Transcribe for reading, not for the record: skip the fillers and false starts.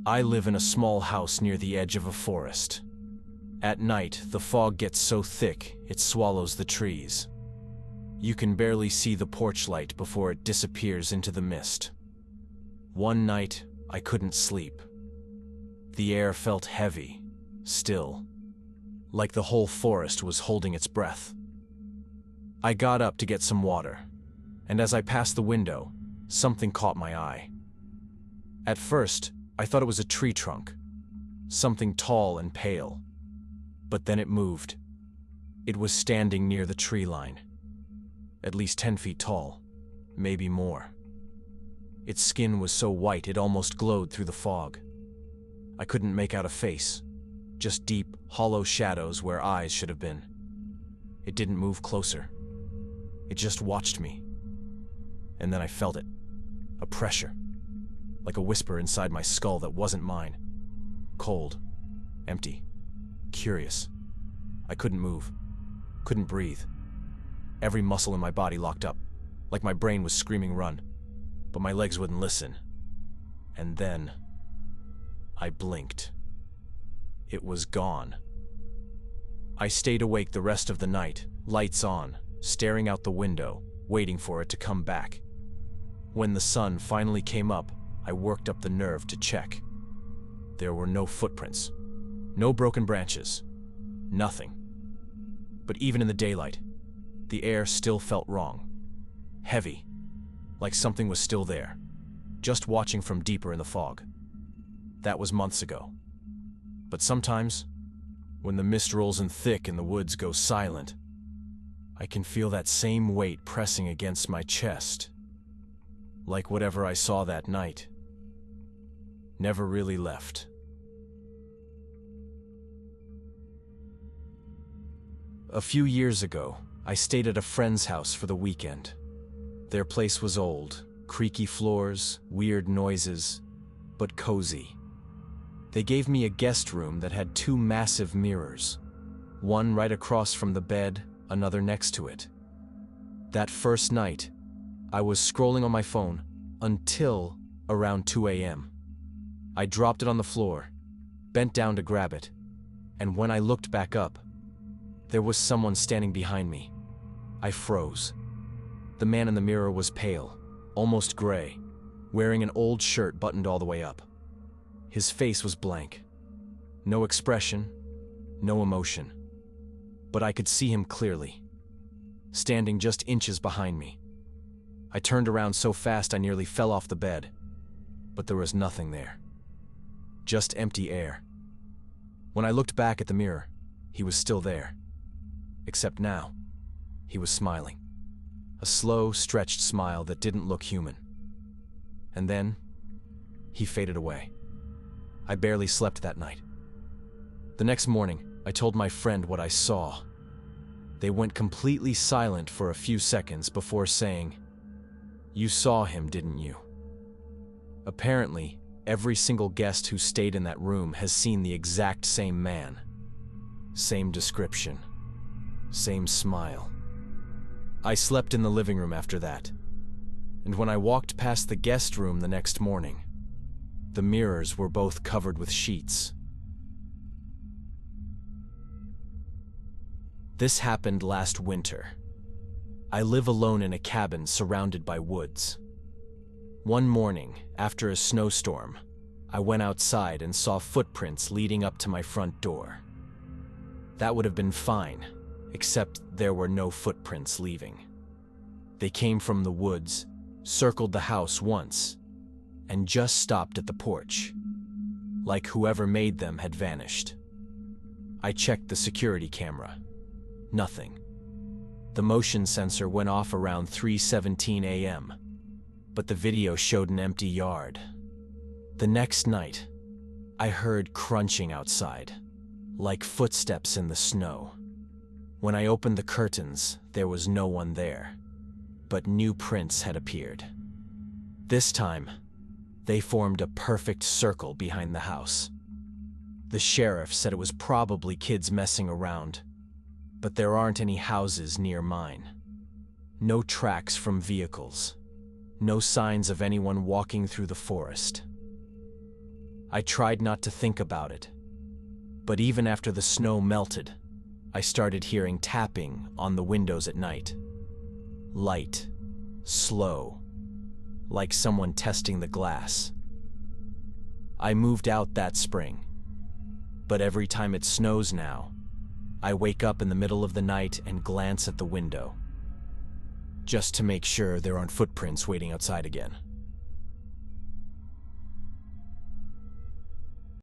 I live in a small house near the edge of a forest. At night, the fog gets so thick it swallows the trees. You can barely see the porch light before it disappears into the mist. One night, I couldn't sleep. The air felt heavy, still, like the whole forest was holding its breath. I got up to get some water, and as I passed the window, something caught my eye. At first, I thought it was a tree trunk, something tall and pale. But then it moved. It was standing near the tree line, at least 10 feet tall, maybe more. Its skin was so white it almost glowed through the fog. I couldn't make out a face, just deep, hollow shadows where eyes should have been. It didn't move closer. It just watched me. And then I felt it, a pressure, like a whisper inside my skull that wasn't mine. Cold, empty, curious. I couldn't move, couldn't breathe. Every muscle in my body locked up, like my brain was screaming run, but my legs wouldn't listen. And then I blinked. It was gone. I stayed awake the rest of the night, lights on, staring out the window, waiting for it to come back. When the sun finally came up, I worked up the nerve to check. There were no footprints, no broken branches, nothing. But even in the daylight, the air still felt wrong, heavy, like something was still there, just watching from deeper in the fog. That was months ago. But sometimes, when the mist rolls in thick and the woods go silent, I can feel that same weight pressing against my chest, like whatever I saw that night never really left. A few years ago, I stayed at a friend's house for the weekend. Their place was old, creaky floors, weird noises, but cozy. They gave me a guest room that had 2 massive mirrors, one right across from the bed, another next to it. That first night, I was scrolling on my phone until around 2 a.m. I dropped it on the floor, bent down to grab it, and when I looked back up, there was someone standing behind me. I froze. The man in the mirror was pale, almost gray, wearing an old shirt buttoned all the way up. His face was blank. No expression, no emotion. But I could see him clearly, standing just inches behind me. I turned around so fast I nearly fell off the bed, but there was nothing there. Just empty air. When I looked back at the mirror, he was still there. Except now, he was smiling. A slow, stretched smile that didn't look human. And then, he faded away. I barely slept that night. The next morning, I told my friend what I saw. They went completely silent for a few seconds before saying, "You saw him, didn't you?" Apparently, every single guest who stayed in that room has seen the exact same man. Same description. Same smile. I slept in the living room after that, and when I walked past the guest room the next morning, the mirrors were both covered with sheets. This happened last winter. I live alone in a cabin surrounded by woods. One morning, after a snowstorm, I went outside and saw footprints leading up to my front door. That would have been fine, except there were no footprints leaving. They came from the woods, circled the house once, and just stopped at the porch, like whoever made them had vanished. I checked the security camera. Nothing. The motion sensor went off around 3:17 a.m., but the video showed an empty yard. The next night, I heard crunching outside, like footsteps in the snow. When I opened the curtains, there was no one there, but new prints had appeared. This time, they formed a perfect circle behind the house. The sheriff said it was probably kids messing around, but there aren't any houses near mine. No tracks from vehicles. No signs of anyone walking through the forest. I tried not to think about it. But even after the snow melted, I started hearing tapping on the windows at night. Light, slow, like someone testing the glass. I moved out that spring, but every time it snows now, I wake up in the middle of the night and glance at the window, just to make sure there aren't footprints waiting outside again.